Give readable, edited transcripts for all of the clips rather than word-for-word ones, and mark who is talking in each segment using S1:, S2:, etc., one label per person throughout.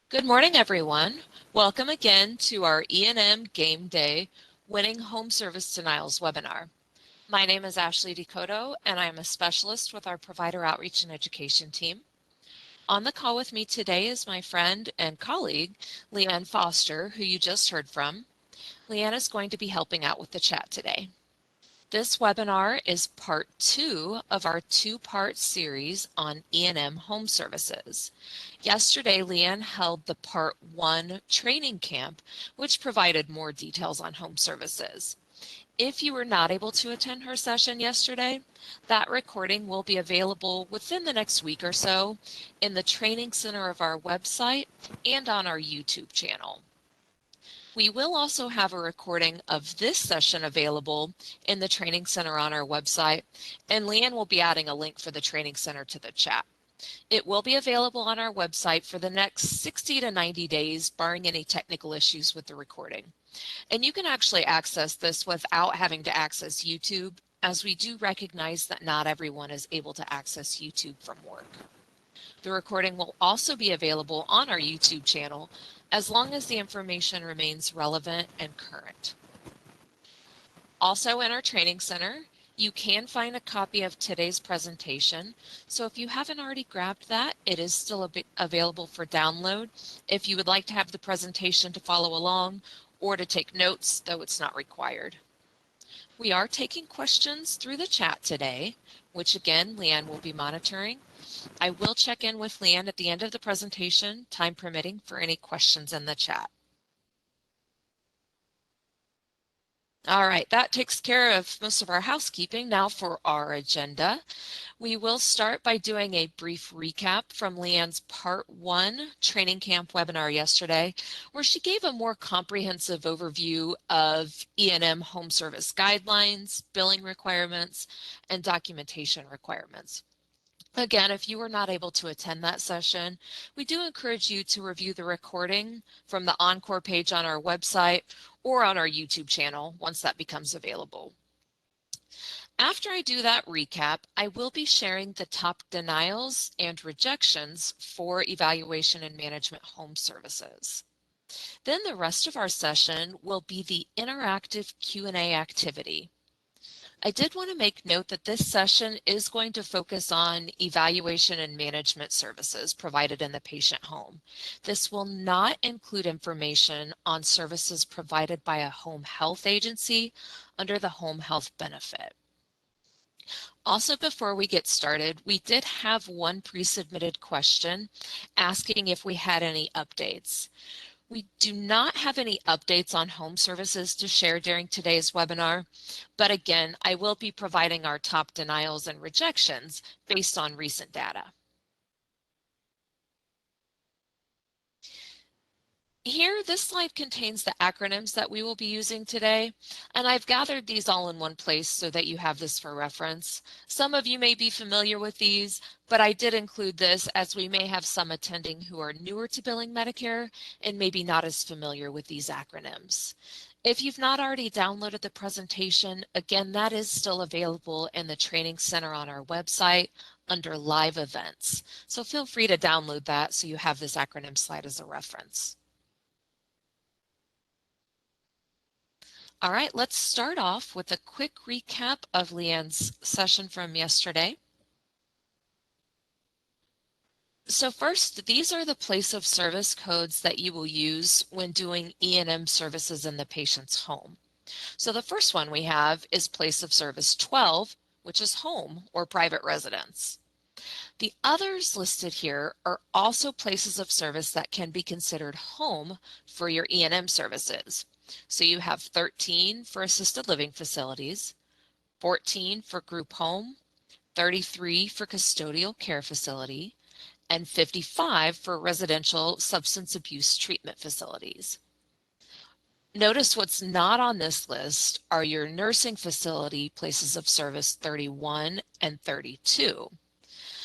S1: Good morning, everyone. Welcome again to our E&M Game Day Winning Home Service Denials webinar. My name is Ashley Decoto, and I am a specialist with our Provider Outreach and Education team. On the call with me today is my friend and colleague, Leanne Foster, who you just heard from. Leanne is going to be helping out with the chat today. This webinar is part 2 of our 2-part series on E&M home services. Yesterday, Leanne held the part 1 training camp, which provided more details on home services. If you were not able to attend her session yesterday, that recording will be available within the next week or so in the training center of our website and on our YouTube channel. We will also have a recording of this session available in the Training Center on our website, and Leanne will be adding a link for the Training Center to the chat. It will be available on our website for the next 60 to 90 days, barring any technical issues with the recording. And you can actually access this without having to access YouTube, as we do recognize that not everyone is able to access YouTube from work. The recording will also be available on our YouTube channel as long as the information remains relevant and current. Also in our training center, you can find a copy of today's presentation. So if you haven't already grabbed that, it is still available for download if you would like to have the presentation to follow along or to take notes, though it's not required. We are taking questions through the chat today, which again, Leanne will be monitoring. I will check in with Leanne at the end of the presentation, time permitting, for any questions in the chat. All right, that takes care of most of our housekeeping. Now for our agenda. We will start by doing a brief recap from Leanne's Part 1 training camp webinar yesterday, where she gave a more comprehensive overview of E&M home service guidelines, billing requirements, and documentation requirements. Again, if you were not able to attend that session, we do encourage you to review the recording from the Encore page on our website or on our YouTube channel once that becomes available. After I do that recap, I will be sharing the top denials and rejections for evaluation and management home services. Then the rest of our session will be the interactive Q&A activity. I did want to make note that this session is going to focus on evaluation and management services provided in the patient home. This will not include information on services provided by a home health agency under the home health benefit. Also, before we get started, we did have one pre-submitted question asking if we had any updates. We do not have any updates on home services to share during today's webinar, but again, I will be providing our top denials and rejections based on recent data. Here, this slide contains the acronyms that we will be using today, and I've gathered these all in one place so that you have this for reference. Some of you may be familiar with these, but I did include this as we may have some attending who are newer to billing Medicare and maybe not as familiar with these acronyms. If you've not already downloaded the presentation, again, that is still available in the Training Center on our website under Live Events. So feel free to download that so you have this acronym slide as a reference. All right, let's start off with a quick recap of Leanne's session from yesterday. So first, these are the place of service codes that you will use when doing E&M services in the patient's home. So the first one we have is place of service 12, which is home or private residence. The others listed here are also places of service that can be considered home for your E&M services. So you have 13 for assisted living facilities, 14 for group home, 33 for custodial care facility, and 55 for residential substance abuse treatment facilities. Notice what's not on this list are your nursing facility places of service 31 and 32.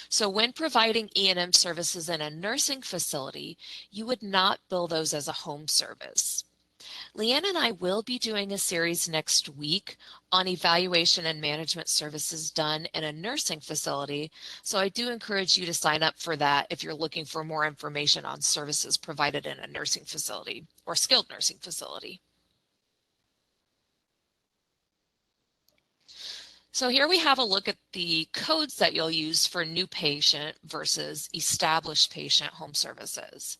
S1: So when providing E&M services in a nursing facility, you would not bill those as a home service. Leanne and I will be doing a series next week on evaluation and management services done in a nursing facility, so I do encourage you to sign up for that if you're looking for more information on services provided in a nursing facility or skilled nursing facility. So here we have a look at the codes that you'll use for new patient versus established patient home services.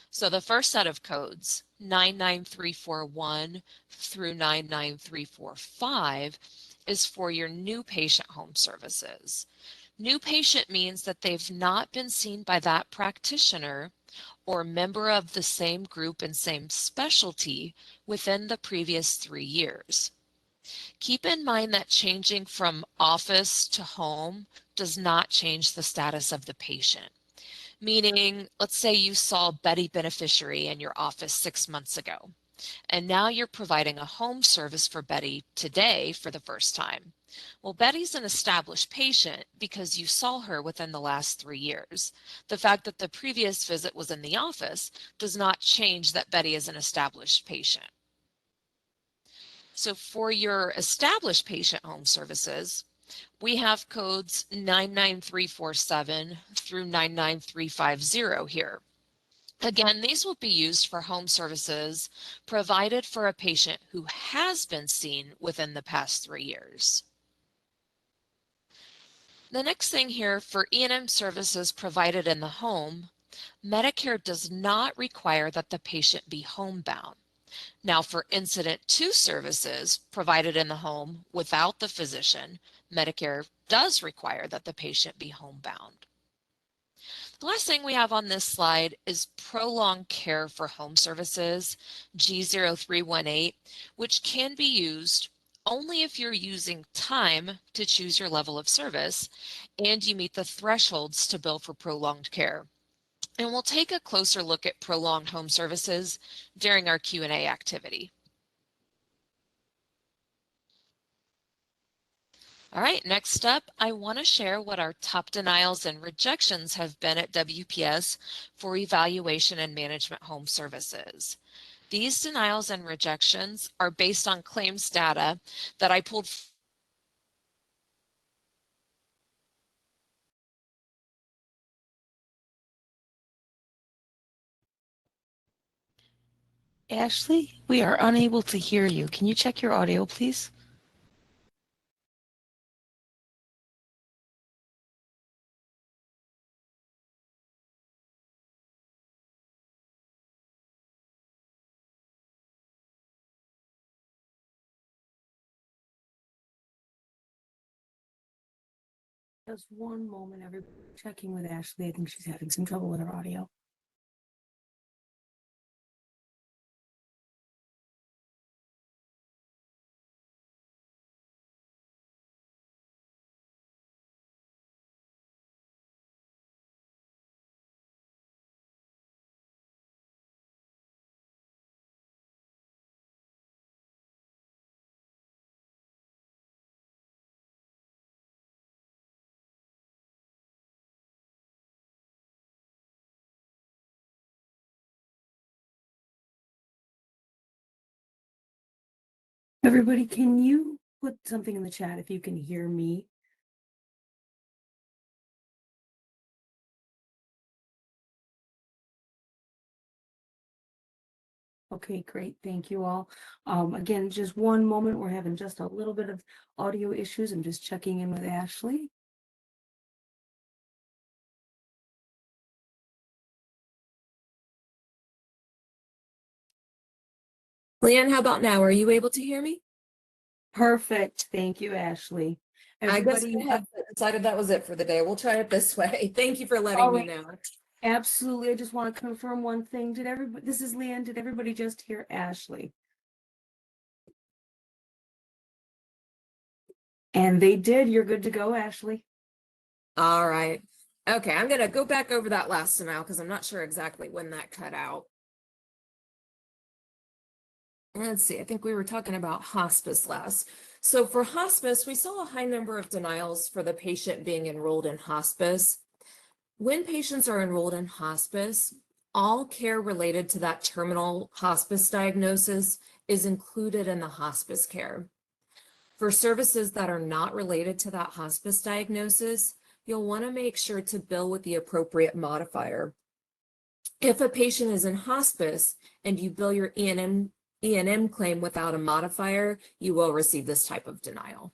S1: So the first set of codes, 99341 through 99345, is for your new patient home services. New patient means that they've not been seen by that practitioner or member of the same group and same specialty within the previous 3 years. Keep in mind that changing from office to home does not change the status of the patient. Meaning, let's say you saw Betty beneficiary in your office 6 months ago, and now you're providing a home service for Betty today for the first time. Well, Betty's an established patient because you saw her within the last 3 years. The fact that the previous visit was in the office does not change that Betty is an established patient. So for your established patient home services, we have codes 99347 through 99350 here. Again, these will be used for home services provided for a patient who has been seen within the past 3 years. The next thing here for E&M services provided in the home, Medicare does not require that the patient be homebound. Now, for Incident to services provided in the home without the physician, Medicare does require that the patient be homebound. The last thing we have on this slide is prolonged care for home services, G0318, which can be used only if you're using time to choose your level of service and you meet the thresholds to bill for prolonged care. And we'll take a closer look at prolonged home services during our Q&A activity. All right, next up, I want to share what our top denials and rejections have been at WPS for evaluation and management home services. These denials and rejections are based on claims data that I pulled.
S2: Ashley, we are unable to hear you. Can you check your audio, please? Just one moment, everybody. Checking with Ashley. I think she's having some trouble with her audio. Everybody, can you put something in the chat if you can hear me? Okay, great. Thank you all. Again, just one moment. We're having just a little bit of audio issues. I'm just checking in with Ashley.
S1: Leanne, how about now? Are you able to hear me?
S2: Perfect. Thank you, Ashley. Everybody,
S1: I guess I had decided that was it for the day. We'll try it this way. Thank you for letting me know.
S2: absolutely. I just want to confirm one thing. This is Leanne. Did everybody just hear Ashley? And they did. You're good to go, Ashley.
S1: All right. Okay, I'm going to go back over that last denial because I'm not sure exactly when that cut out. Let's see, I think we were talking about hospice last. So for hospice, we saw a high number of denials for the patient being enrolled in hospice. When patients are enrolled in hospice, all care related to that terminal hospice diagnosis
S3: is included in the hospice care. For services that are not related to that hospice diagnosis, you'll want to make sure to bill with the appropriate modifier. If a patient is in hospice and you bill your E&M claim without a modifier, you will receive this type of denial.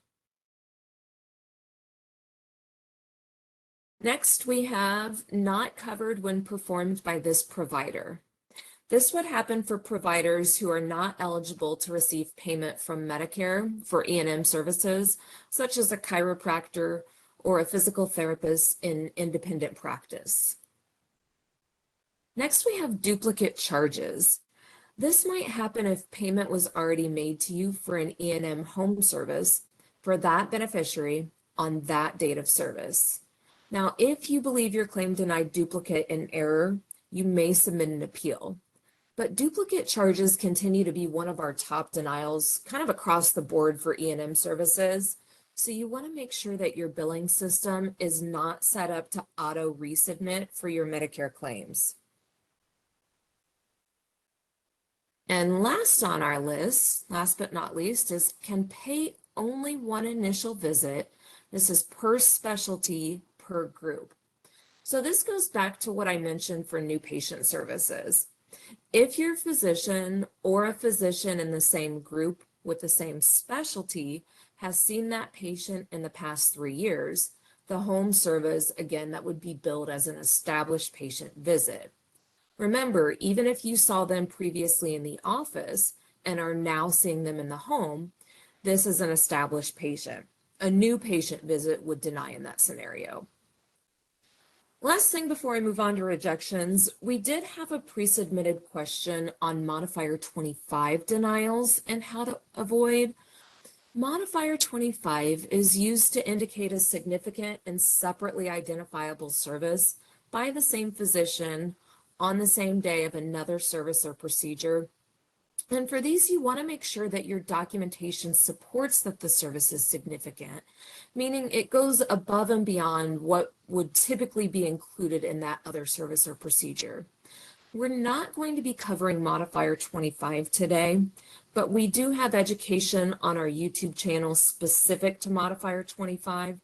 S3: Next, we have not covered when performed by this provider. This would happen for providers who are not eligible to receive payment from Medicare for E&M services, such as a chiropractor or a physical therapist in independent practice. Next, we have duplicate charges. This might happen if payment was already made to you for an E&M home service for that beneficiary on that date of service. Now, if you believe your claim denied duplicate in error, you may submit an appeal. But duplicate charges continue to be one of our top denials kind of across the board for E&M services. So you want to make sure that your billing system is not set up to auto resubmit for your Medicare claims. And last on our list, last but not least, is can pay only one initial visit. This is per specialty per group. So this goes back to what I mentioned for new patient services. If your physician or a physician in the same group with the same specialty has seen that patient in the past 3 years, the home service, again, that would be billed as an established patient visit. Remember, even if you saw them previously in the office and are now seeing them in the home, this is an established patient. A new patient visit would deny in that scenario. Last thing before I move on to rejections, we did have a pre-submitted question on modifier 25 denials and how to avoid. Modifier 25 is used to indicate a significant and separately identifiable service by the same physician on the same day of another service or procedure. And for these, you want to make sure that your documentation supports that the service is significant, meaning it goes above and beyond what would typically be included in that other service or procedure. We're not going to be covering modifier 25 today, but we do have education on our YouTube channel specific to modifier 25,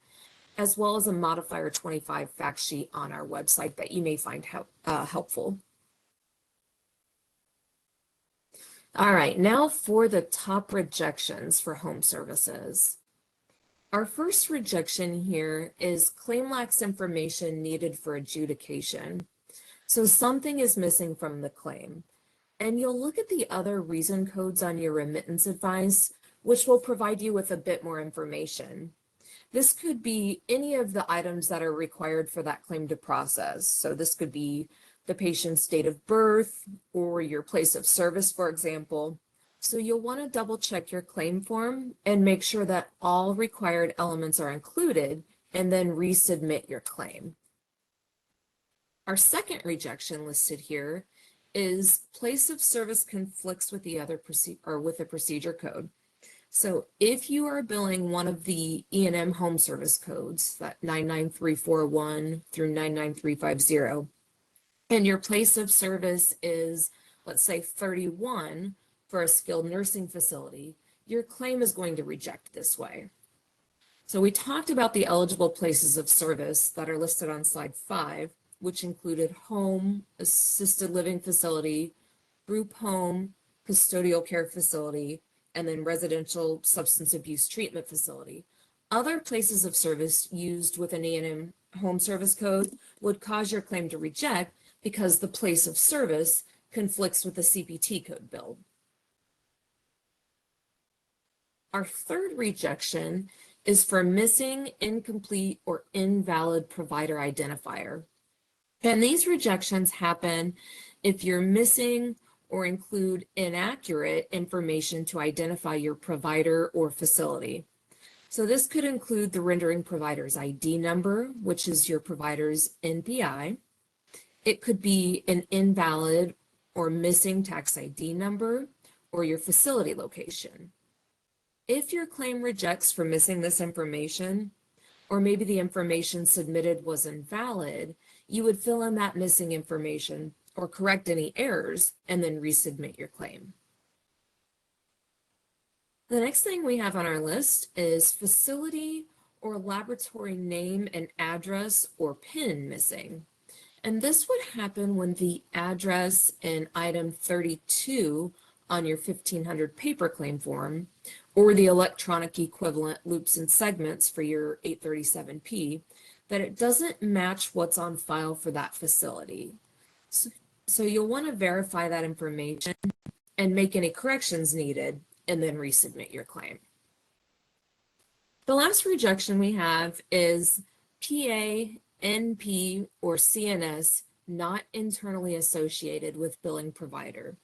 S3: as well as a modifier 25 fact sheet on our website that you may find helpful. All right, now for the top rejections for home services. Our first rejection here is claim lacks information needed for adjudication. So something is missing from the claim. And you'll look at the other reason codes on your remittance advice, which will provide you with a bit more information. This could be any of the items that are required for that claim to process. So this could be the patient's date of birth or your place of service, for example. So you'll want to double check your claim form and make sure that all required elements are included and then resubmit your claim. Our second rejection listed here is place of service conflicts with the other with the procedure code. So if you are billing one of the E&M home service codes, that 99341 through 99350, and your place of service is, let's say, 31 for a skilled nursing facility, your claim is going to reject this way. So we talked about the eligible places of service that are listed on slide 5, which included home, assisted living facility, group home, custodial care facility, and then residential substance abuse treatment facility. Other places of service used with an E&M home service code would cause your claim to reject because the place of service conflicts with the CPT code billed. Our third rejection is for missing, incomplete, or invalid provider identifier. And these rejections happen if you're missing or include inaccurate information to identify your provider or facility. So this could include the rendering provider's ID number, which is your provider's NPI. It could be an invalid or missing tax ID number or your facility location. If your claim rejects for missing this information, or maybe the information submitted was invalid, you would fill in that missing information or correct any errors and then resubmit your claim. The next thing we have on our list is facility or laboratory name and address or PIN missing. And this would happen when the address in item 32 on your 1500 paper claim form, or the electronic equivalent loops and segments for your 837P, that it doesn't match what's on file for that facility. So you'll want to verify that information and make any corrections needed, and then resubmit your claim. The last rejection we have is PA, NP, or CNS not internally associated with billing provider.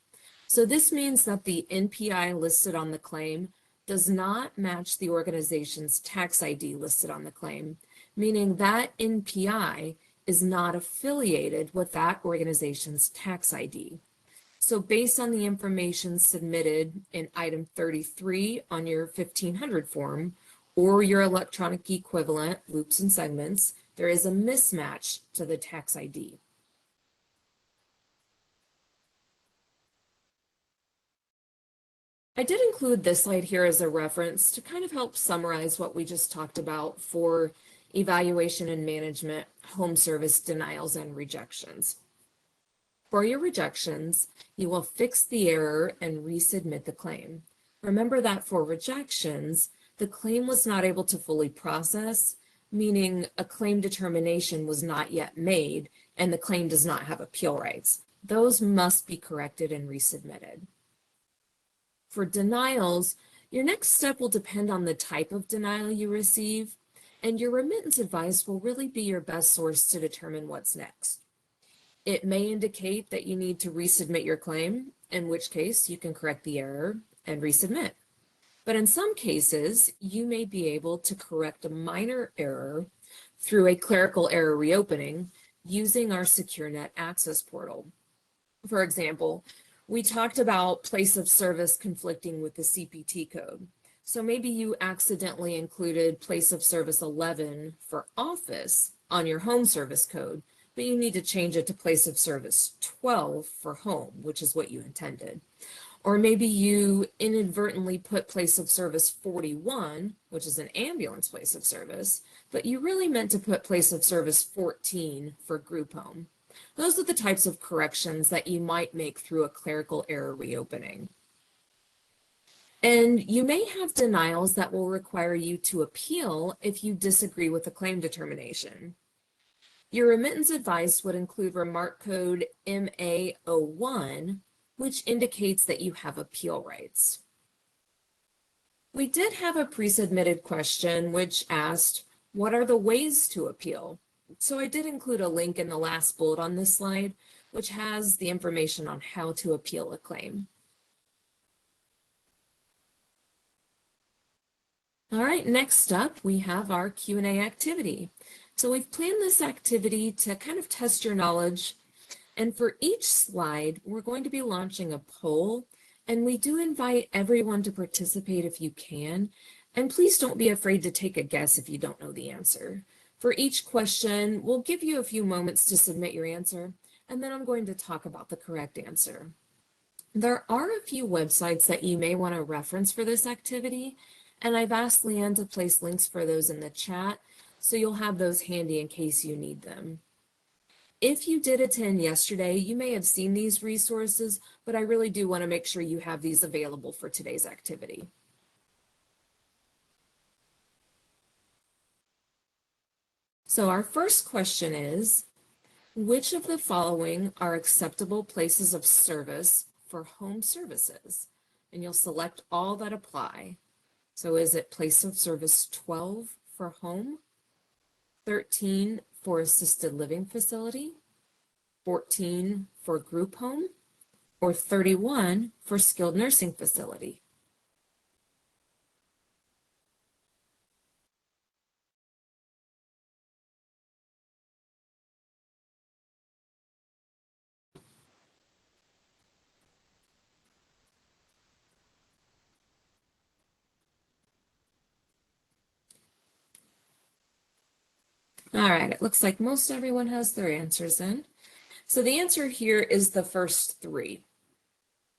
S3: So this means that the NPI listed on the claim does not match the organization's tax ID listed on the claim, meaning that NPI is not affiliated with that organization's tax ID. So based on the information submitted in item 33 on your 1500 form, or your electronic equivalent, loops and segments, there is a mismatch to the tax ID. I did include this slide here as a reference to kind of help summarize what we just talked about for evaluation and management, home service denials and rejections. For your rejections, you will fix the error and resubmit the claim. Remember that for rejections, the claim was not able to fully process, meaning a claim determination was not yet made and the claim does not have appeal rights. Those must be corrected and resubmitted. For denials, your next step will depend on the type of denial you receive, and your remittance advice will really be your best source to determine what's next. It may indicate that you need to resubmit your claim, in which case you can correct the error and resubmit. But in some cases, you may be able to correct a minor error through a clerical error reopening using our SecureNet access portal. For example, we talked about place of service conflicting with the CPT code. So maybe you accidentally included place of service 11 for office on your home service code, but you need to change it to place of service 12 for home, which is what you intended. Or maybe you inadvertently put place of service 41, which is an ambulance place of service, but you really meant to put place of service 14 for group home. Those are the types of corrections that you might make through a clerical error reopening. And you may have denials that will require you to appeal if you disagree with the claim determination. Your remittance advice would include remark code MA01, which indicates that you have appeal rights. We did have a pre-submitted question which asked, what are the ways to appeal? So I did include a link in the last bullet on this slide, which has the information on how to appeal a claim. All right, next up, we have our Q&A activity. So we've planned this activity to kind of test your knowledge. And for each slide, we're going to be launching a poll, and we do invite everyone to participate if you can. And please don't be afraid to take a guess if you don't know the answer. For each question, we'll give you a few moments to submit your answer, and then I'm going to talk about the correct answer. There are a few websites that you may want to reference for this activity, and I've asked Leanne to place links for those in the chat, so you'll have those handy in case you need them. If you did attend yesterday, you may have seen these resources, but I really do want to make sure you have these available for today's activity. So our first question is, which of the following are acceptable places of service for home services? And you'll select all that apply. So is it place of service 12 for home, 13 for assisted living facility, 14 for group home, or 31 for skilled nursing facility? All right, it looks like most everyone has their answers in. So the answer here is the first three.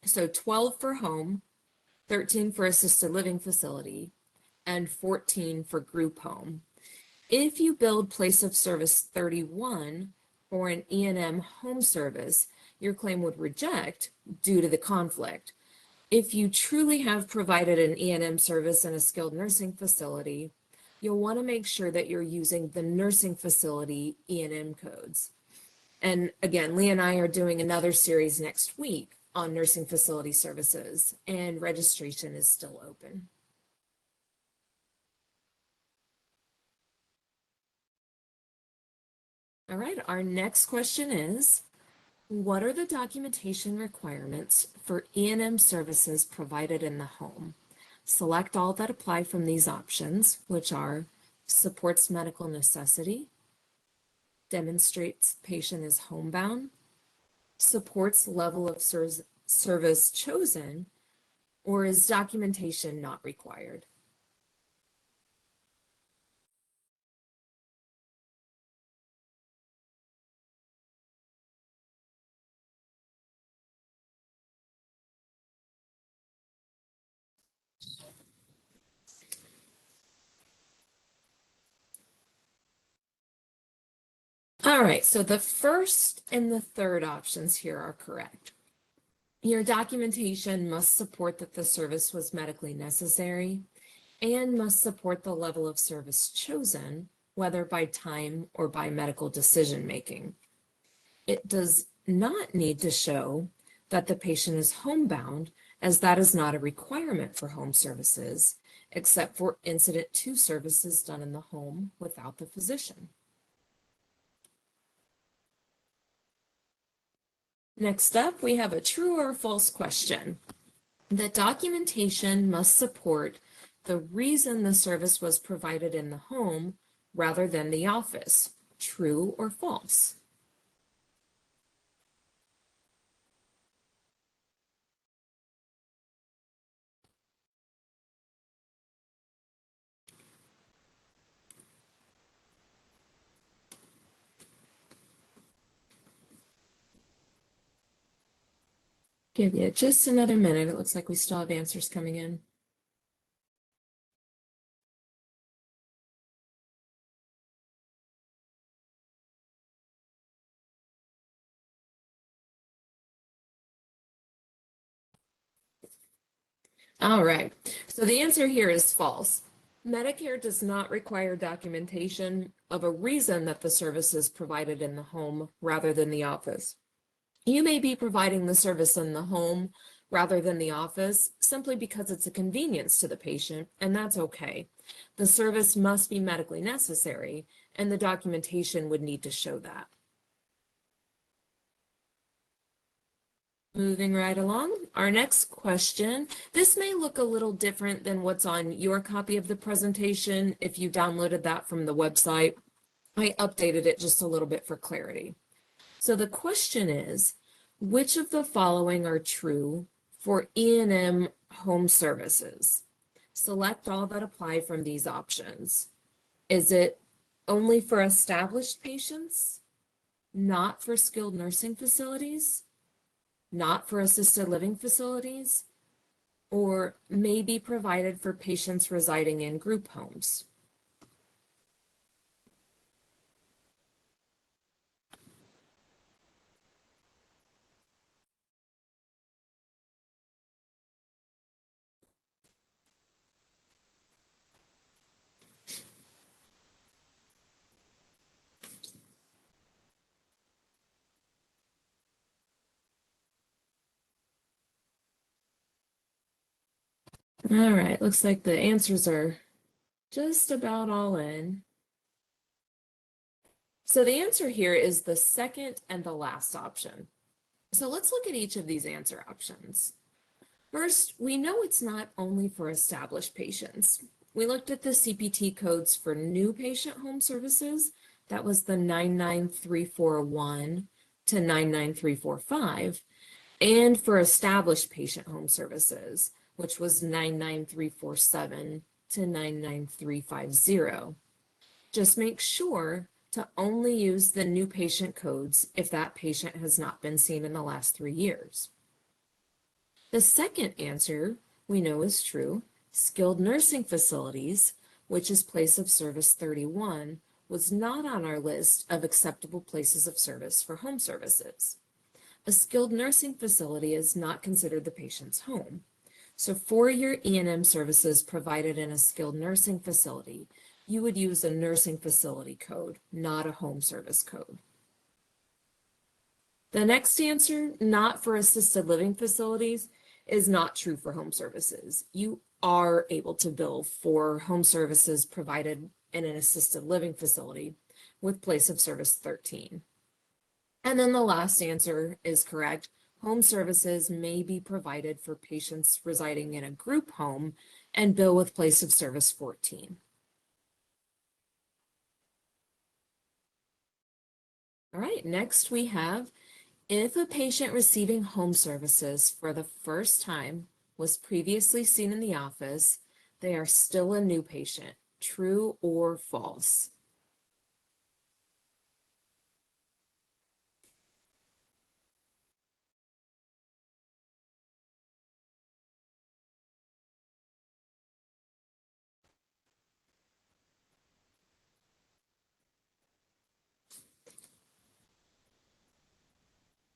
S3: So 12 for home, 13 for assisted living facility, and 14 for group home. If you build place of service 31 or an E&M home service, your claim would reject due to the conflict. If you truly have provided an E&M service in a skilled nursing facility, you'll want to make sure that you're using the nursing facility E&M codes. And again, Lee and I are doing another series next week on nursing facility services, and registration is still open. All right, our next question is, what are the documentation requirements for E&M services provided in the home? Select all that apply from these options, which are supports medical necessity, demonstrates patient is homebound, supports level of service chosen, or is documentation not required? All right, so the first and the third options here are correct. Your documentation must support that the service was medically necessary and must support the level of service chosen, whether by time or by medical decision making. It does not need to show that the patient is homebound, as that is not a requirement for home services, except for incident 2 services done in the home without the physician. Next up, we have a true or false question. The documentation must support the reason the service was provided in the home rather than the office. True or false? Give you just another minute. It looks like we still have answers coming in. All right, so the answer here is false. Medicare does not require documentation of a reason that the service is provided in the home rather than the office. You may be providing the service in the home rather than the office simply because it's a convenience to the patient, and that's okay. The service must be medically necessary, and the documentation would need to show that. Moving right along, our next question. This may look a little different than what's on your copy of the presentation if you downloaded that from the website. I updated it just a little bit for clarity. So the question is, which of the following are true for E&M home services? Select all that apply from these options. Is it only for established patients? Not for skilled nursing facilities? Not for assisted living facilities? Or may be provided for patients residing in group homes? All right, looks like the answers are just about all in. So the answer here is the second and the last option. So let's look at each of these answer options. First, we know it's not only for established patients. We looked at the CPT codes for new patient home services. That was the 99341 to 99345. And for established patient home services, which was 99347 to 99350. Just make sure to only use the new patient codes if that patient has not been seen in the last 3 years. The second answer we know is true. Skilled nursing facilities, which is place of service 31, was not on our list of acceptable places of service for home services. A skilled nursing facility is not considered the patient's home. So for your E&M services provided in a skilled nursing facility, you would use a nursing facility code, not a home service code. The next answer, not for assisted living facilities, is not true for home services. You are able to bill for home services provided in an assisted living facility with place of service 13. And then the last answer is correct. Home services may be provided for patients residing in a group home and bill with place of service 14. All right, next we have, if a patient receiving home services for the first time was previously seen in the office, they are still a new patient. True or false?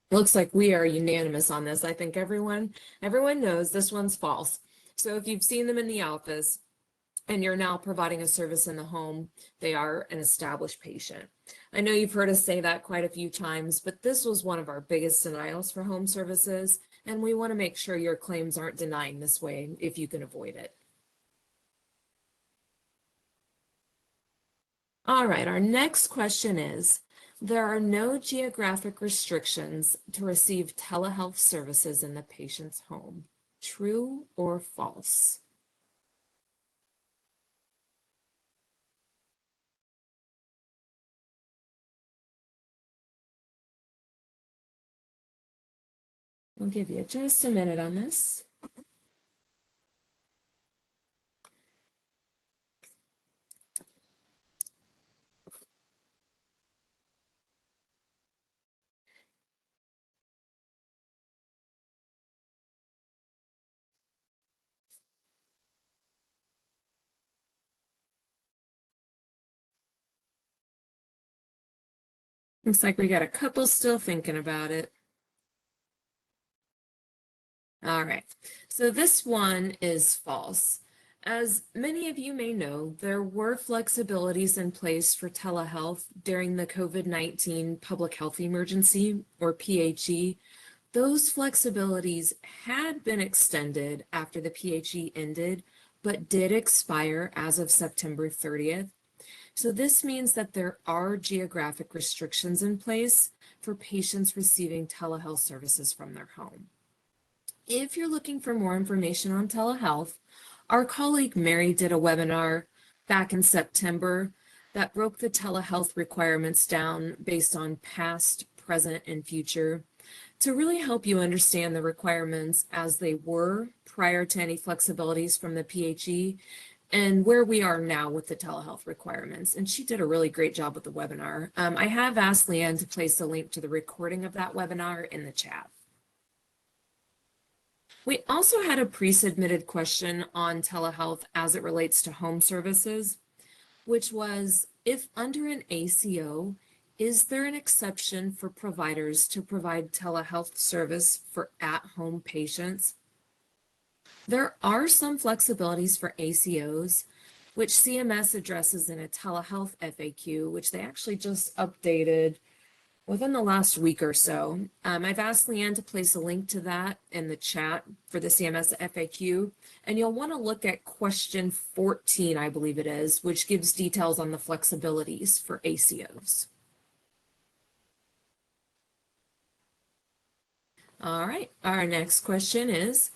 S3: Looks like we are unanimous on this. I think everyone knows this one's false. So if you've seen them in the office and you're now providing a service in the home, they are an established patient. I know you've heard us say that quite a few times, but this was one of our biggest denials for home services, and we want to make sure your claims aren't denying this way if you can avoid it. All right, our next question is, there are no geographic restrictions to receive telehealth services in the patient's home. True or false? We'll give you just a minute on this. Looks like we got a couple still thinking about it. All right, so this one is false. As many of you may know, there were flexibilities in place for telehealth during the COVID-19 public health emergency, or PHE. Those flexibilities had been extended after the PHE ended, but did expire as of September 30th. So this means that there are geographic restrictions in place for patients receiving telehealth services from their home. If you're looking for more information on telehealth, our colleague Mary did a webinar back in September that broke the telehealth requirements down based on past, present, and future to really help you understand the requirements as they were prior to any flexibilities from the PHE and where we are now with the telehealth requirements. And she did a really great job with the webinar. I have asked Leanne to place a link to the recording of that webinar in the chat. We also had a pre-submitted question on telehealth as it relates to home services, which was, if under an ACO, is there an exception for providers to provide telehealth service for at-home patients? There are some flexibilities for ACOs, which CMS addresses in a telehealth FAQ, which they actually just updated within the last week or so. I've asked Leanne to place a link to that in the chat for the CMS FAQ, and you'll want to look at question 14, I believe it is, which gives details on the flexibilities for ACOs. All right, our next question is,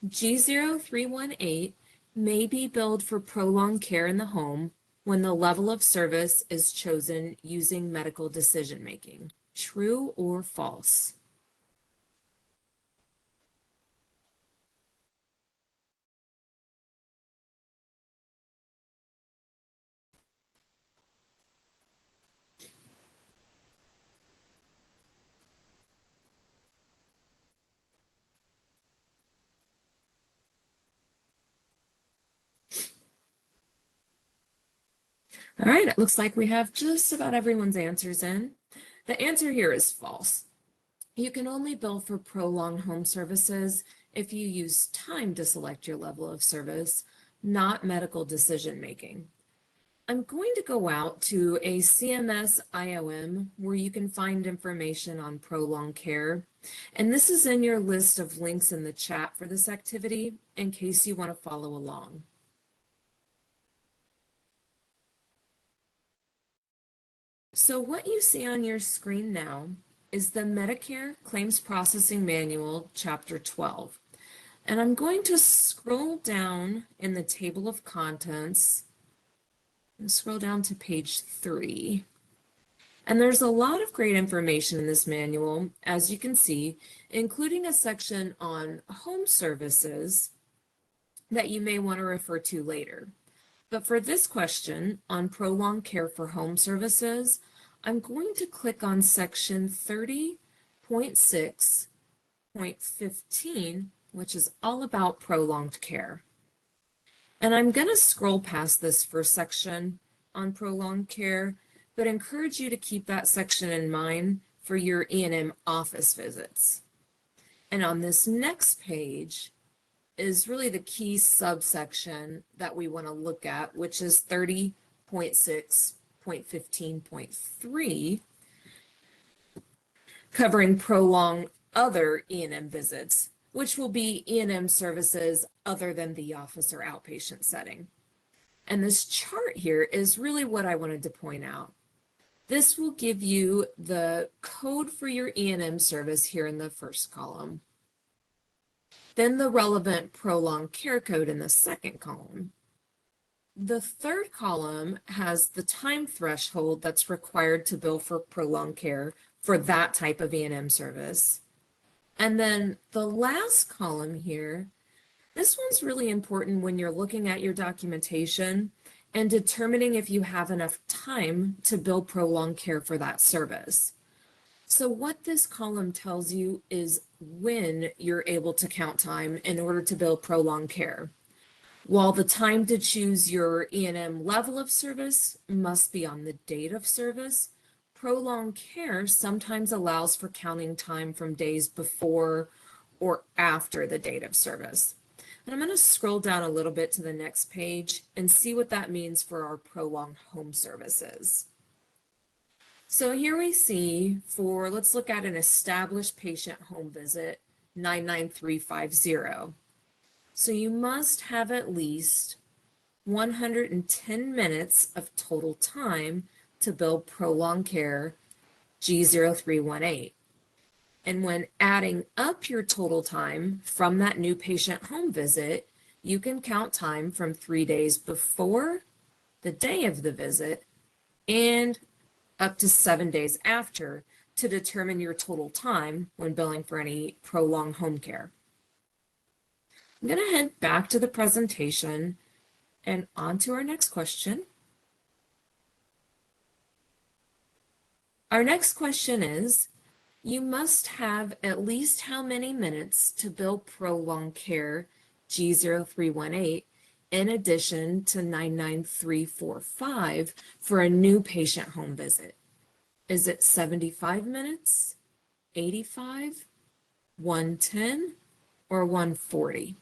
S3: G0318 may be billed for prolonged care in the home when the level of service is chosen using medical decision making. True or false? All right, it looks like we have just about everyone's answers in. The answer here is false. You can only bill for prolonged home services if you use time to select your level of service, not medical decision making. I'm going to go out to a CMS IOM where you can find information on prolonged care. And this is in your list of links in the chat for this activity in case you want to follow along. So what you see on your screen now is the Medicare Claims Processing Manual, Chapter 12. And I'm going to scroll down in the table of contents and scroll down to page 3. And there's a lot of great information in this manual, as you can see, including a section on home services that you may want to refer to later. But for this question on prolonged care for home services, I'm going to click on section 30.6.15, which is all about prolonged care. And I'm going to scroll past this first section on prolonged care, but encourage you to keep that section in mind for your E&M office visits. And on this next page is really the key subsection that we want to look at, which is 30.6.15.3, covering prolonged other E&M visits, which will be E&M services other than the office or outpatient setting. And this chart here is really what I wanted to point out. This will give you the code for your E&M service here in the first column. Then the relevant prolonged care code in the second column. The third column has the time threshold that's required to bill for prolonged care for that type of E&M service. And then the last column here, this one's really important when you're looking at your documentation and determining if you have enough time to bill prolonged care for that service. So what this column tells you is when you're able to count time in order to bill prolonged care. While the time to choose your E&M level of service must be on the date of service, prolonged care sometimes allows for counting time from days before or after the date of service. And I'm going to scroll down a little bit to the next page and see what that means for our prolonged home services. So here we see for, let's look at an established patient home visit, 99350. So you must have at least 110 minutes of total time to bill prolonged care G0318. And when adding up your total time from that new patient home visit, you can count time from 3 days before the day of the visit and up to 7 days after to determine your total time when billing for any prolonged home care. I'm going to head back to the presentation and on to our next question. Our next question is, you must have at least how many minutes to bill prolonged care G0318 in addition to 99345 for a new patient home visit? Is it 75 minutes, 85, 110, or 140?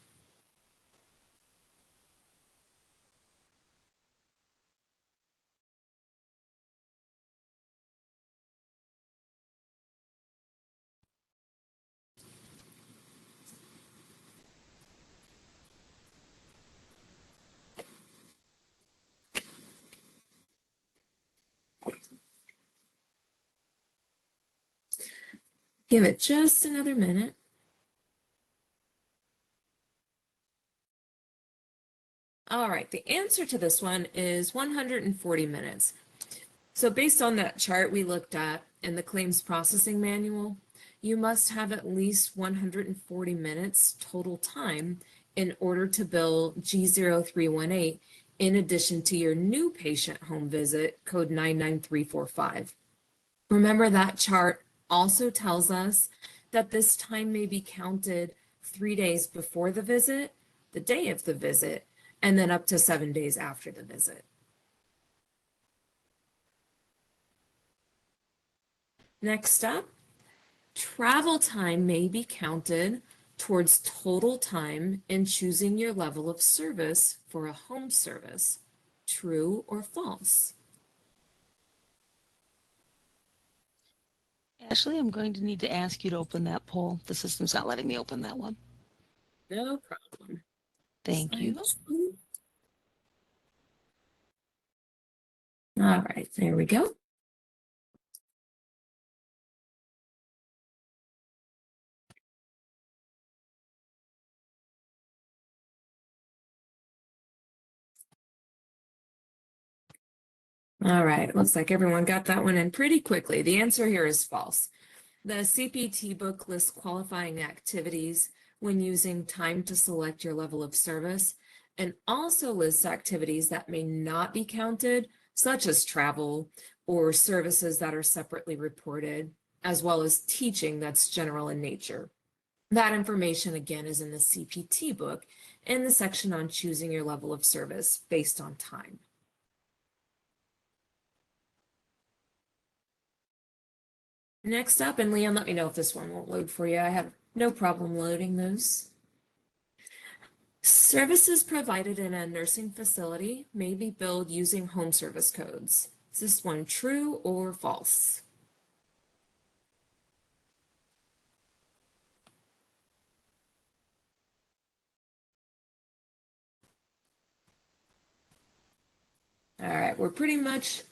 S3: Give it just another minute. All right, the answer to this one is 140 minutes. So based on that chart we looked at in the claims processing manual, you must have at least 140 minutes total time in order to bill G0318 in addition to your new patient home visit, code 99345. Remember that chart also tells us that this time may be counted 3 days before the visit, the day of the visit, and then up to 7 days after the visit. Next up, travel time may be counted towards total time in choosing your level of service for a home service. True or false?
S4: Ashley, I'm going to need to ask you to open that poll. The system's not letting me open that one.
S3: No problem.
S4: Thank you.
S3: All right, there we go. All right, looks like everyone got that one in pretty quickly. The answer here is false. The CPT book lists qualifying activities when using time to select your level of service, and also lists activities that may not be counted, such as travel or services that are separately reported, as well as teaching that's general in nature. That information, again, is in the CPT book in the section on choosing your level of service based on time. Next up, and Leon, let me know if this one won't load for you. I have no problem loading those. Services provided in a nursing facility may be billed using home service codes. Is this one true or false? All right, we're pretty much,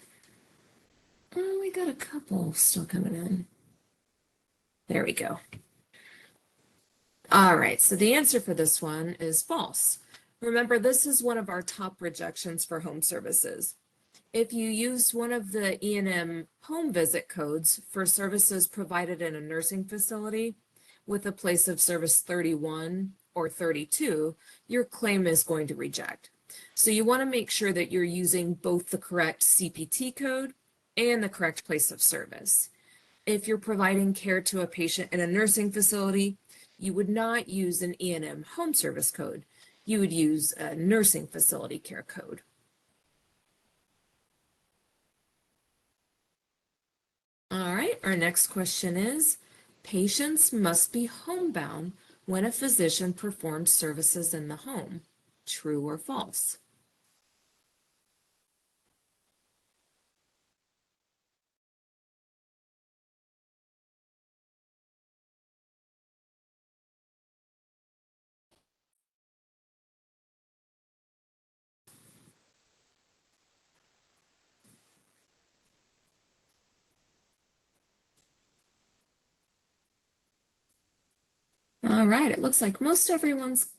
S3: oh, we got a couple still coming in. There we go. All right, so the answer for this one is false. Remember, this is one of our top rejections for home services. If you use one of the E&M home visit codes for services provided in a nursing facility with a place of service 31 or 32, your claim is going to reject. So you want to make sure that you're using both the correct CPT code and the correct place of service. If you're providing care to a patient in a nursing facility, you would not use an E&M home service code. You would use a nursing facility care code. All right, our next question is, patients must be homebound when a physician performs services in the home. True or false? All right, it looks like most everyone's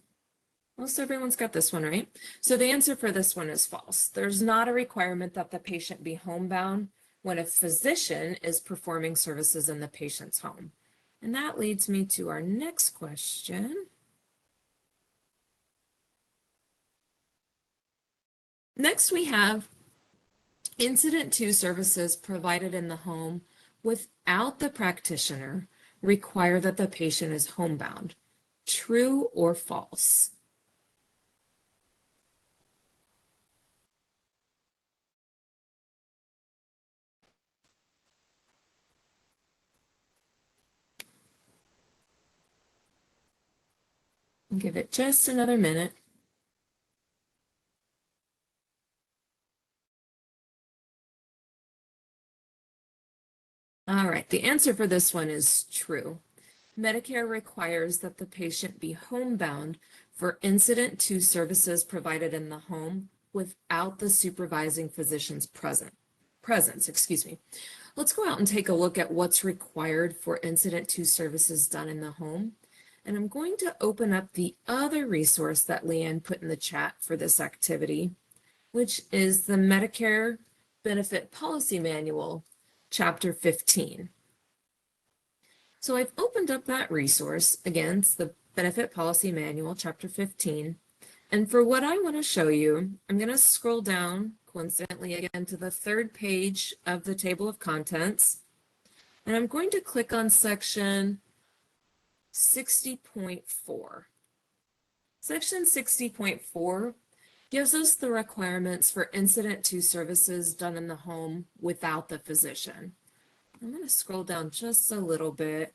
S3: got this one right. So the answer for this one is false. There's not a requirement that the patient be homebound when a physician is performing services in the patient's home. And that leads me to our next question. Next, we have Incident to services provided in the home without the practitioner require that the patient is homebound. True or false? Give it just another minute. All right, the answer for this one is true. Medicare requires that the patient be homebound for incident to services provided in the home without the supervising physician's presence. Let's go out and take a look at what's required for incident to services done in the home. And I'm going to open up the other resource that Leanne put in the chat for this activity, which is the Medicare Benefit Policy Manual, Chapter 15. So I've opened up that resource. Again, it's the Benefit Policy Manual, Chapter 15. And for what I want to show you, I'm going to scroll down, coincidentally again, to the third page of the table of contents. And I'm going to click on section 60.4. Section 60.4 gives us the requirements for incident to services done in the home without the physician. I'm going to scroll down just a little bit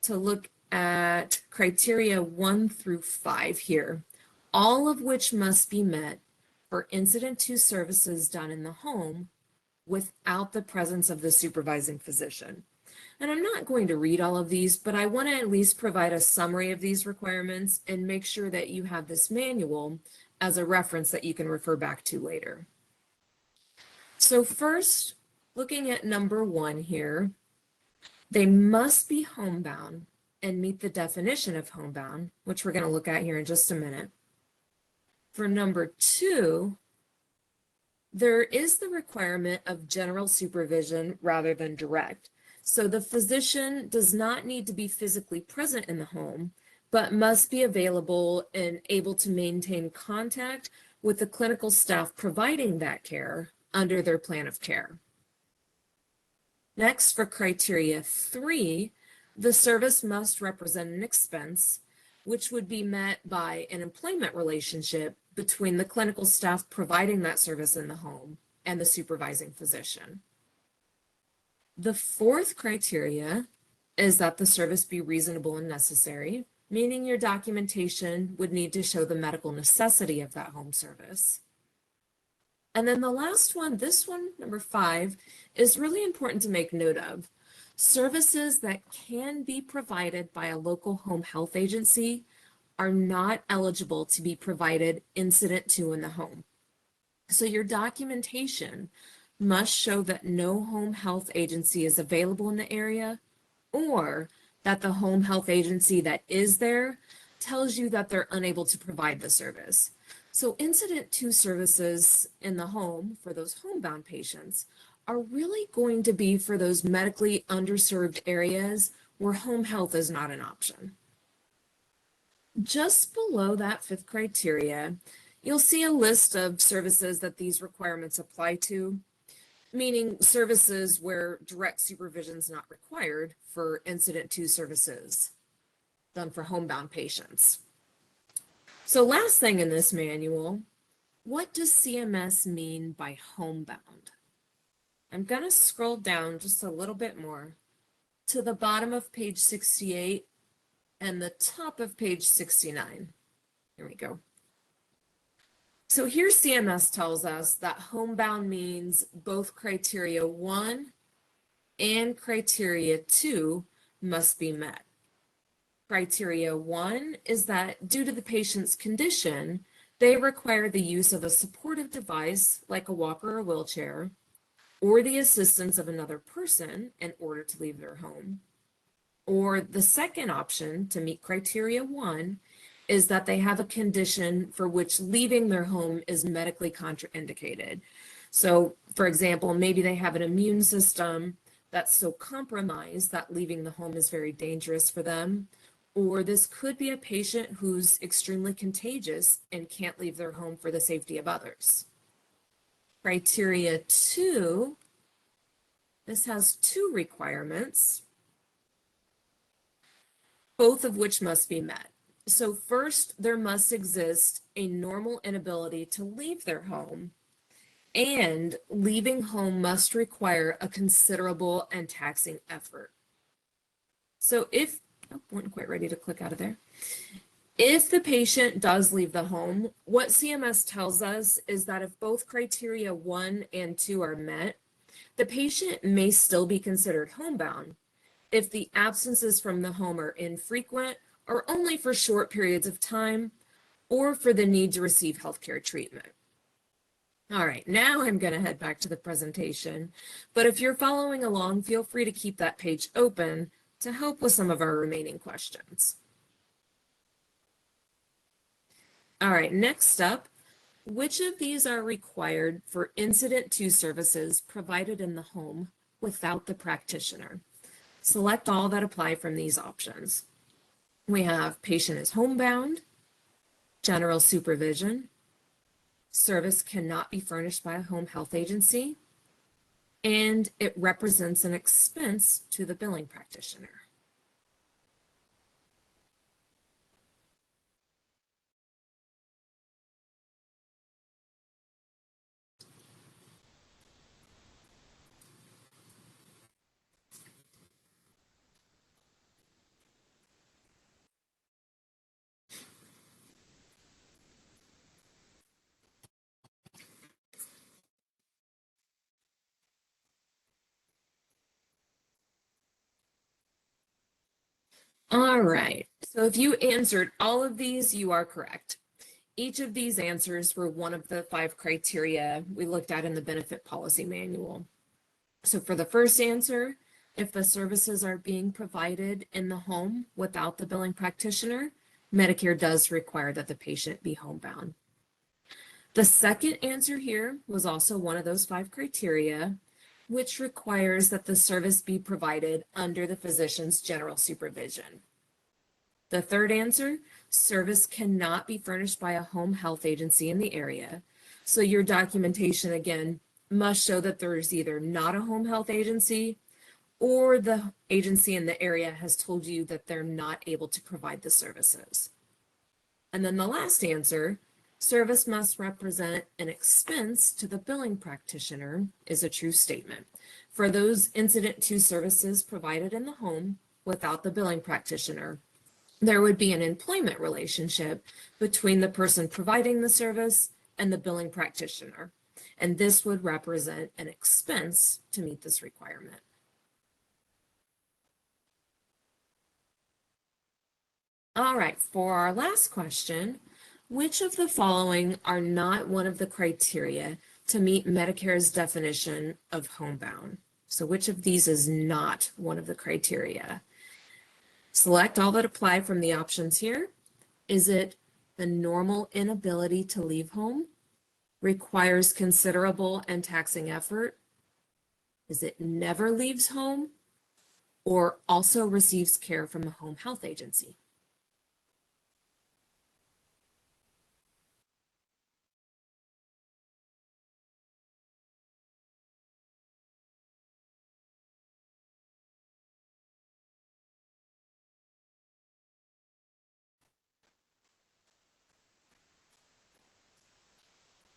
S3: to look at criteria 1 through 5 here, all of which must be met for incident to services done in the home without the presence of the supervising physician. And I'm not going to read all of these, but I want to at least provide a summary of these requirements and make sure that you have this manual as a reference that you can refer back to later. So first, looking at number 1 here, they must be homebound and meet the definition of homebound, which we're going to look at here in just a minute. For number 2, there is the requirement of general supervision rather than direct. So the physician does not need to be physically present in the home, but must be available and able to maintain contact with the clinical staff providing that care under their plan of care. Next, for criteria 3, the service must represent an expense, which would be met by an employment relationship between the clinical staff providing that service in the home and the supervising physician. The 4th criteria is that the service be reasonable and necessary, meaning your documentation would need to show the medical necessity of that home service. And then the last one, this one, number 5, is really important to make note of. Services that can be provided by a local home health agency are not eligible to be provided incident to in the home. So your documentation must show that no home health agency is available in the area, or that the home health agency that is there tells you that they're unable to provide the service. So incident to services in the home for those homebound patients are really going to be for those medically underserved areas where home health is not an option. Just below that 5th criteria, you'll see a list of services that these requirements apply to, meaning services where direct supervision is not required for incident to services done for homebound patients. So last thing in this manual, what does CMS mean by homebound? I'm going to scroll down just a little bit more to the bottom of page 68 and the top of page 69. Here we go. So here CMS tells us that homebound means both criteria 1 and criteria 2 must be met. Criteria 1 is that due to the patient's condition, they require the use of a supportive device like a walker or wheelchair, or the assistance of another person in order to leave their home. Or the second option to meet criteria 1 is that they have a condition for which leaving their home is medically contraindicated. So, for example, maybe they have an immune system that's so compromised that leaving the home is very dangerous for them. Or this could be a patient who's extremely contagious and can't leave their home for the safety of others. Criteria 2, this has 2 requirements, both of which must be met. So first, there must exist a normal inability to leave their home, and leaving home must require a considerable and taxing effort. So if, oh, wasn't quite ready to click out of there. If the patient does leave the home, what CMS tells us is that if both criteria 1 and 2 are met, the patient may still be considered homebound if the absences from the home are infrequent or only for short periods of time, or for the need to receive healthcare treatment. All right, now I'm going to head back to the presentation, but if you're following along, feel free to keep that page open to help with some of our remaining questions. All right, next up, which of these are required for incident to services provided in the home without the practitioner? Select all that apply from these options. We have patient is homebound, general supervision, service cannot be furnished by a home health agency, and it represents an expense to the billing practitioner. All right, so if you answered all of these, you are correct. Each of these answers were one of the 5 criteria we looked at in the benefit policy manual. So for the first answer, if the services are being provided in the home without the billing practitioner, Medicare does require that the patient be homebound. The second answer here was also one of those 5 criteria, which requires that the service be provided under the physician's general supervision. The third answer, service cannot be furnished by a home health agency in the area. So your documentation, again, must show that there's either not a home health agency or the agency in the area has told you that they're not able to provide the services. And then the last answer, service must represent an expense to the billing practitioner, is a true statement. For those incident to services provided in the home without the billing practitioner, there would be an employment relationship between the person providing the service and the billing practitioner, and this would represent an expense to meet this requirement. All right, for our last question, which of the following are not one of the criteria to meet Medicare's definition of homebound? So which of these is not one of the criteria? Select all that apply from the options here. Is it the normal inability to leave home? Requires considerable and taxing effort? Is it never leaves home? Or also receives care from a home health agency?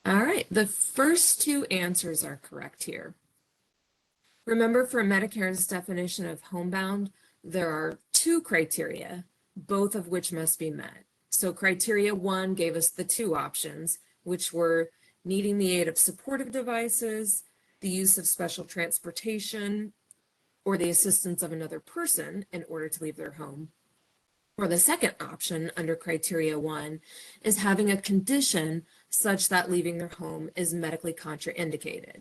S3: All right, the first 2 answers are correct here. Remember, for Medicare's definition of homebound, there are 2 criteria, both of which must be met. So criteria 1 gave us the 2 options, which were needing the aid of supportive devices, the use of special transportation, or the assistance of another person in order to leave their home. Or the second option under criteria 1 is having a condition such that leaving their home is medically contraindicated.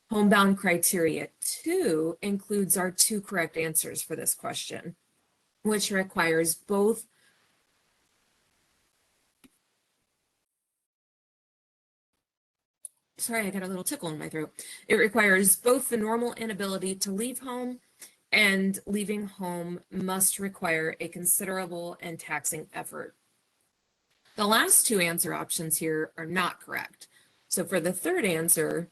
S3: Homebound criteria 2 includes our 2 correct answers for this question, which requires both sorry, I got a little tickle in my throat. It requires both the normal inability to leave home, and leaving home must require a considerable and taxing effort. The last 2 answer options here are not correct. So for the third answer,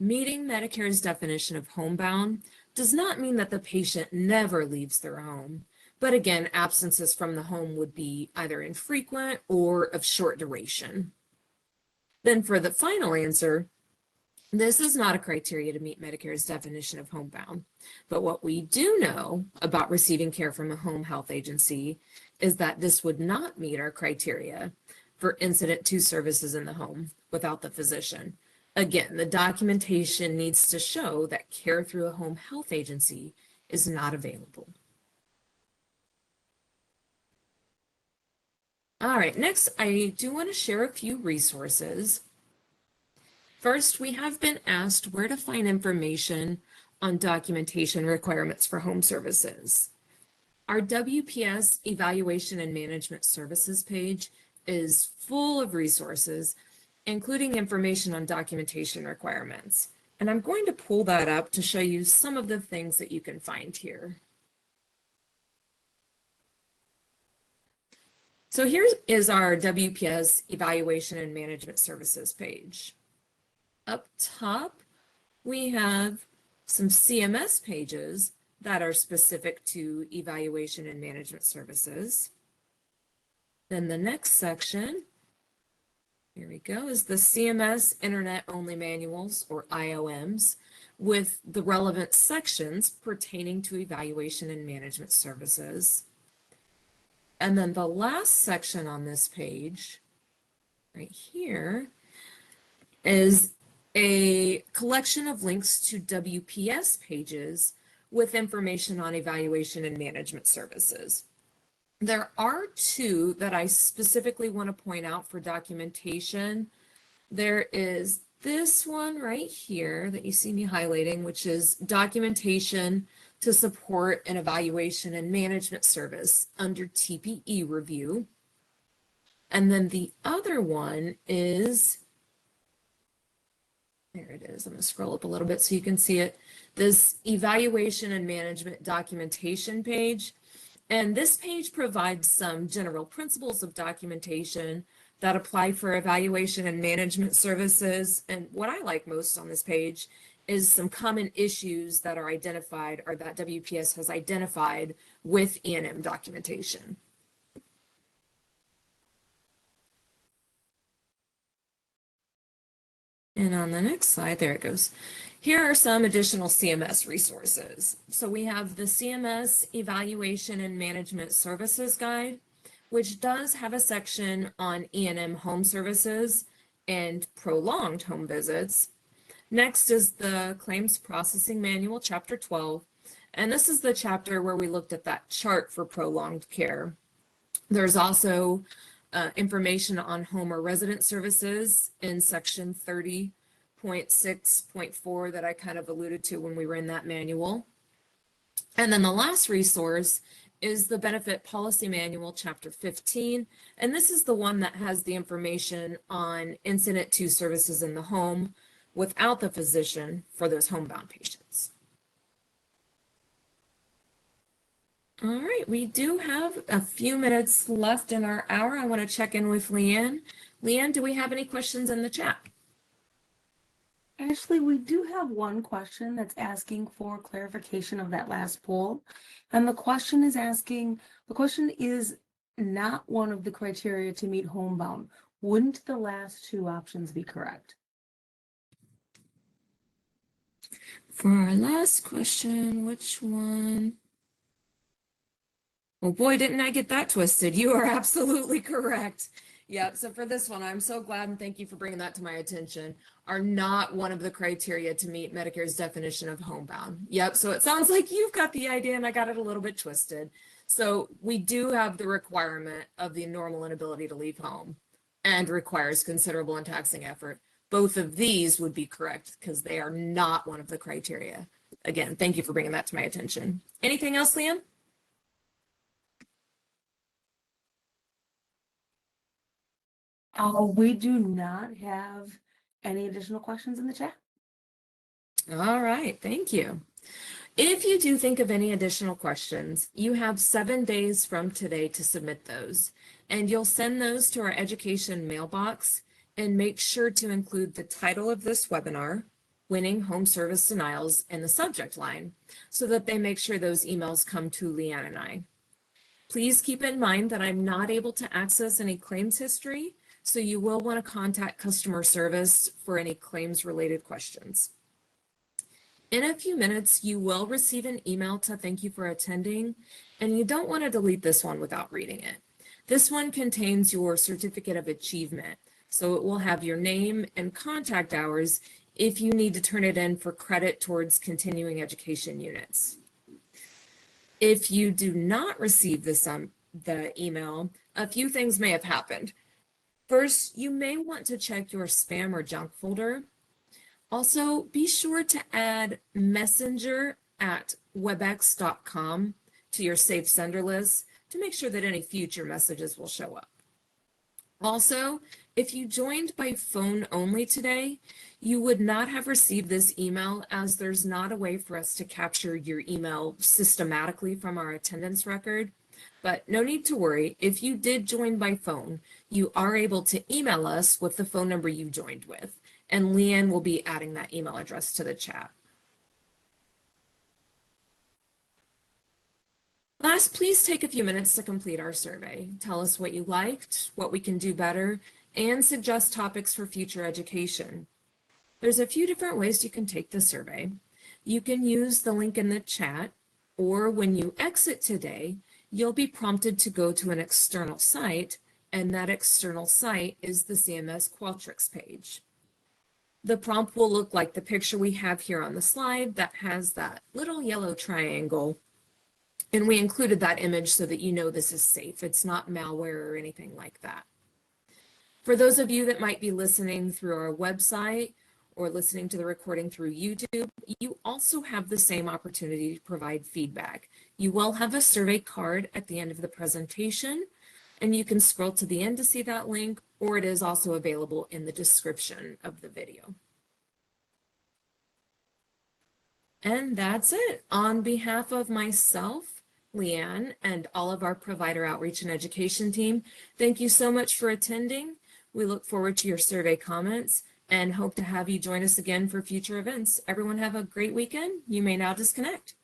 S3: meeting Medicare's definition of homebound does not mean that the patient never leaves their home. But again, absences from the home would be either infrequent or of short duration. Then for the final answer, this is not a criteria to meet Medicare's definition of homebound. But what we do know about receiving care from a home health agency is that this would not meet our criteria for incident to services in the home without the physician. Again, the documentation needs to show that care through a home health agency is not available. All right, next, I do want to share a few resources. First, we have been asked where to find information on documentation requirements for home services. Our WPS Evaluation and Management Services page is full of resources, including information on documentation requirements. And I'm going to pull that up to show you some of the things that you can find here. So here is our WPS Evaluation and Management Services page. Up top, we have some CMS pages that are specific to evaluation and management services. Then the next section, here we go, is the CMS Internet Only Manuals, or IOMs, with the relevant sections pertaining to evaluation and management services. And then the last section on this page, right here, is a collection of links to WPS pages with information on evaluation and management services. There are two that I specifically want to point out for documentation. There is this one right here that you see me highlighting, which is documentation to support an evaluation and management service under TPE review. And then the other one is, there it is. I'm going to scroll up a little bit so you can see it. This evaluation and management documentation page. And this page provides some general principles of documentation that apply for evaluation and management services. And what I like most on this page is some common issues that are identified or that WPS has identified with E&M documentation. And on the next slide, there it goes. Here are some additional CMS resources. So we have the CMS Evaluation and Management Services Guide, which does have a section on E&M home services and prolonged home visits. Next is the Claims Processing Manual, Chapter 12. And this is the chapter where we looked at that chart for prolonged care. There's also information on home or resident services in section 30.6.4 that I kind of alluded to when we were in that manual. And then the last resource is the Benefit Policy Manual, Chapter 15. And this is the one that has the information on incident to services in the home without the physician for those homebound patients. All right, we do have a few minutes left in our hour. I want to check in with Leanne. Leanne, do we have any questions in the chat?
S2: Actually, we do have one question that's asking for clarification of that last poll. And the question is not one of the criteria to meet homebound. Wouldn't the last two options be correct?
S3: For our last question, which one? Oh boy, didn't I get that twisted. You are absolutely correct. Yep, so for this one, I'm so glad and thank you for bringing that to my attention, are not one of the criteria to meet Medicare's definition of homebound. Yep, so it sounds like you've got the idea and I got it a little bit twisted. So we do have the requirement of the normal inability to leave home and requires considerable and taxing effort. Both of these would be correct because they are not one of the criteria. Again, thank you for bringing that to my attention. Anything else, Liam?
S2: We do not have any additional questions in the chat.
S3: All right, thank you. If you do think of any additional questions, you have 7 days from today to submit those, and you'll send those to our education mailbox and make sure to include the title of this webinar, Winning Home Service Denials, in the subject line so that they make sure those emails come to Leanne and I. Please keep in mind that I'm not able to access any claims history, so you will want to contact customer service for any claims related questions. In a few minutes, you will receive an email to thank you for attending, and you don't want to delete this one without reading it. This one contains your certificate of achievement, so it will have your name and contact hours if you need to turn it in for credit towards continuing education units. If you do not receive the email, a few things may have happened. First, you may want to check your spam or junk folder. Also, be sure to add messenger@webex.com to your safe sender list to make sure that any future messages will show up. Also, if you joined by phone only today, you would not have received this email as there's not a way for us to capture your email systematically from our attendance record. But no need to worry, if you did join by phone, you are able to email us with the phone number you joined with, and Leanne will be adding that email address to the chat. Last, please take a few minutes to complete our survey. Tell us what you liked, what we can do better, and suggest topics for future education. There's a few different ways you can take the survey. You can use the link in the chat, or when you exit today, you'll be prompted to go to an external site, and that external site is the CMS Qualtrics page. The prompt will look like the picture we have here on the slide that has that little yellow triangle. And we included that image so that you know this is safe. It's not malware or anything like that. For those of you that might be listening through our website or listening to the recording through YouTube, you also have the same opportunity to provide feedback. You will have a survey card at the end of the presentation, and you can scroll to the end to see that link, or it is also available in the description of the video. And that's it. On behalf of myself, Leanne, and all of our provider outreach and education team, thank you so much for attending. We look forward to your survey comments and hope to have you join us again for future events. Everyone have a great weekend. You may now disconnect.